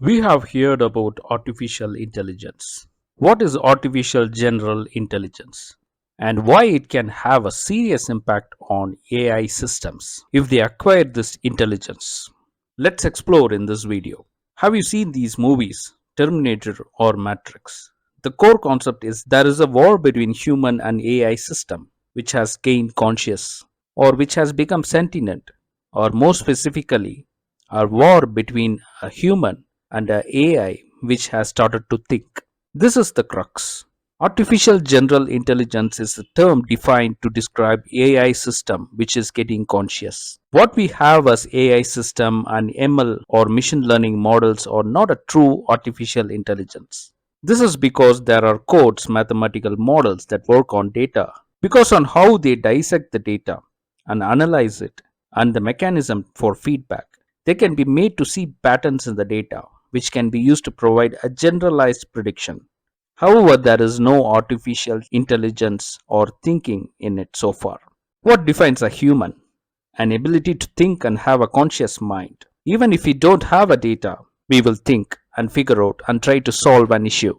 We have heard about artificial intelligence. What is artificial general intelligence? And why it can have a serious impact on AI systems if they acquire this intelligence? Let's explore in this video. Have you seen these movies, Terminator or Matrix? The core concept is there is a war between human and AI system which has gained conscious or which has become sentient, or more specifically, a war between a human and a AI which has started to think. This is the crux. Artificial general intelligence is a term defined to describe AI system which is getting conscious. What we have as AI system and ML or machine learning models are not a true artificial intelligence. This is because there are codes, mathematical models that work on data, because on how they dissect the data and analyze it and the mechanism for feedback. They can be made to see patterns in the data, which can be used to provide a generalized prediction. However, there is no artificial intelligence or thinking in it so far. What defines a human? An ability to think and have a conscious mind. Even if we don't have a data, we will think and figure out and try to solve an issue.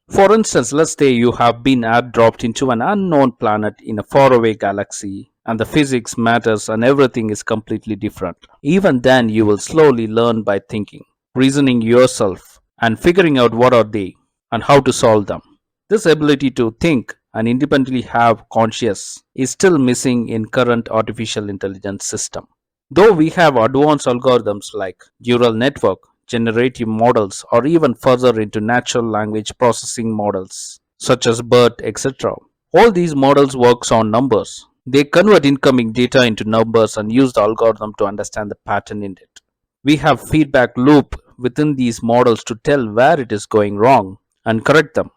For instance, let's say you have been airdropped into an unknown planet in a faraway galaxy, and the physics, matters, and everything is completely different. Even then, you will slowly learn by thinking, reasoning yourself, and figuring out what are they and how to solve them. This ability to think and independently have conscious is still missing in current artificial intelligence system. Though we have advanced algorithms like neural network, generative models, or even further into natural language processing models such as BERT, etc. All these models works on numbers. They convert incoming data into numbers and use the algorithm to understand the pattern in it. We have feedback loop within these models to tell where it is going wrong and correct them.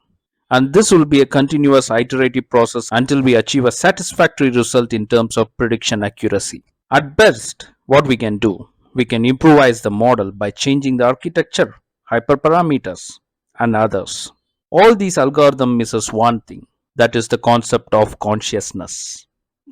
And this will be a continuous iterative process until we achieve a satisfactory result in terms of prediction accuracy. At best, what we can do, we can improvise the model by changing the architecture, hyperparameters, and others. All these algorithms misses one thing, that is the concept of consciousness.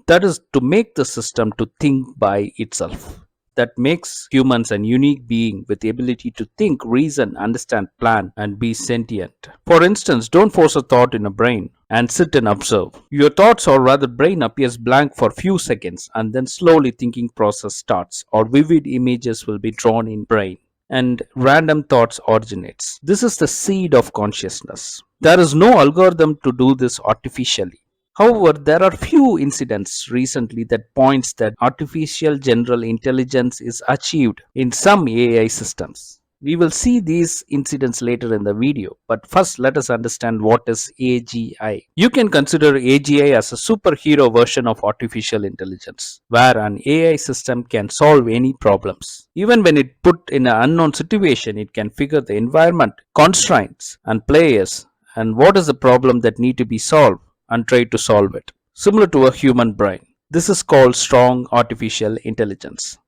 That is to make the system to think by itself. That makes humans a unique being with the ability to think, reason, understand, plan, and be sentient. For instance, don't force a thought in a brain and sit and observe. Your thoughts or rather brain appears blank for few seconds and then slowly thinking process starts or vivid images will be drawn in brain and random thoughts originates. This is the seed of consciousness. There is no algorithm to do this artificially. However, there are few incidents recently that points that artificial general intelligence is achieved in some AI systems. We will see these incidents later in the video, but first let us understand what is AGI. You can consider AGI as a superhero version of artificial intelligence, where an AI system can solve any problems. Even when it put in an unknown situation, it can figure the environment, constraints, and players, and what is the problem that need to be solved and try to solve it, similar to a human brain. This is called strong artificial intelligence.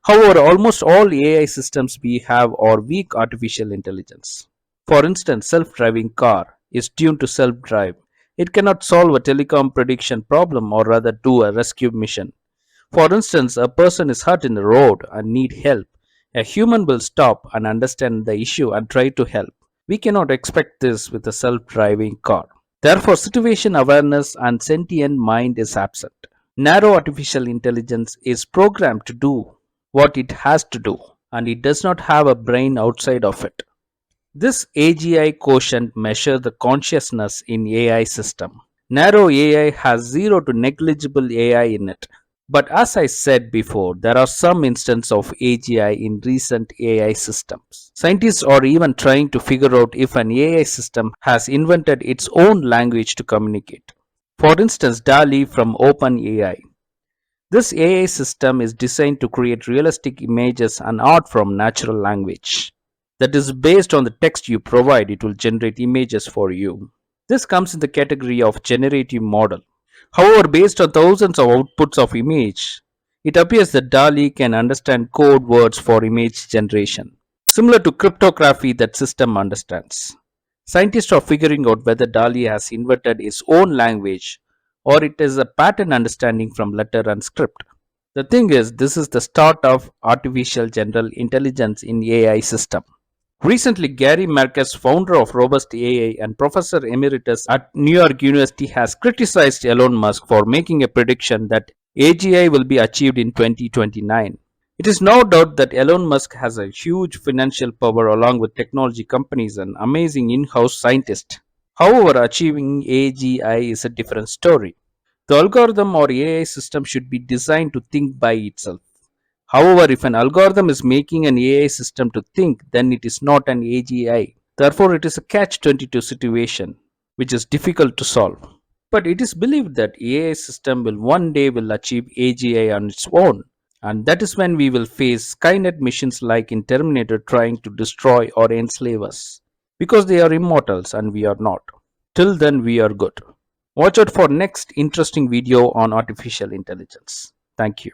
However, almost all AI systems we have are weak artificial intelligence. For instance, self-driving car is tuned to self-drive. It cannot solve a telecom prediction problem or rather do a rescue mission. For instance, a person is hurt in the road and need help. A human will stop and understand the issue and try to help. We cannot expect this with a self-driving car. Therefore, situation awareness and sentient mind is absent. Narrow artificial intelligence is programmed to do what it has to do, and it does not have a brain outside of it. This AGI quotient measures the consciousness in AI system. Narrow AI has zero to negligible AI in it. But as I said before, there are some instances of AGI in recent AI systems. Scientists are even trying to figure out if an AI system has invented its own language to communicate. For instance, DALI from OpenAI. This AI system is designed to create realistic images and art from natural language. That is based on the text you provide, it will generate images for you. This comes in the category of generative model. However, based on thousands of outputs of image, it appears that DALI can understand code words for image generation, similar to cryptography that system understands. Scientists are figuring out whether DALI has invented its own language or it is a pattern understanding from letter and script. The thing is, this is the start of artificial general intelligence in AI system. Recently, Gary Marcus, founder of Robust AI and professor emeritus at New York University, has criticized Elon Musk for making a prediction that AGI will be achieved in 2029. It is no doubt that Elon Musk has a huge financial power along with technology companies and amazing in-house scientists. However, achieving AGI is a different story. The algorithm or AI system should be designed to think by itself. However, if an algorithm is making an AI system to think, then it is not an AGI. Therefore, it is a catch-22 situation, which is difficult to solve. But it is believed that AI system will one day will achieve AGI on its own, and that is when we will face Skynet missions like in Terminator trying to destroy or enslave us, because they are immortals and we are not. Till then, we are good. Watch out for next interesting video on artificial intelligence. Thank you.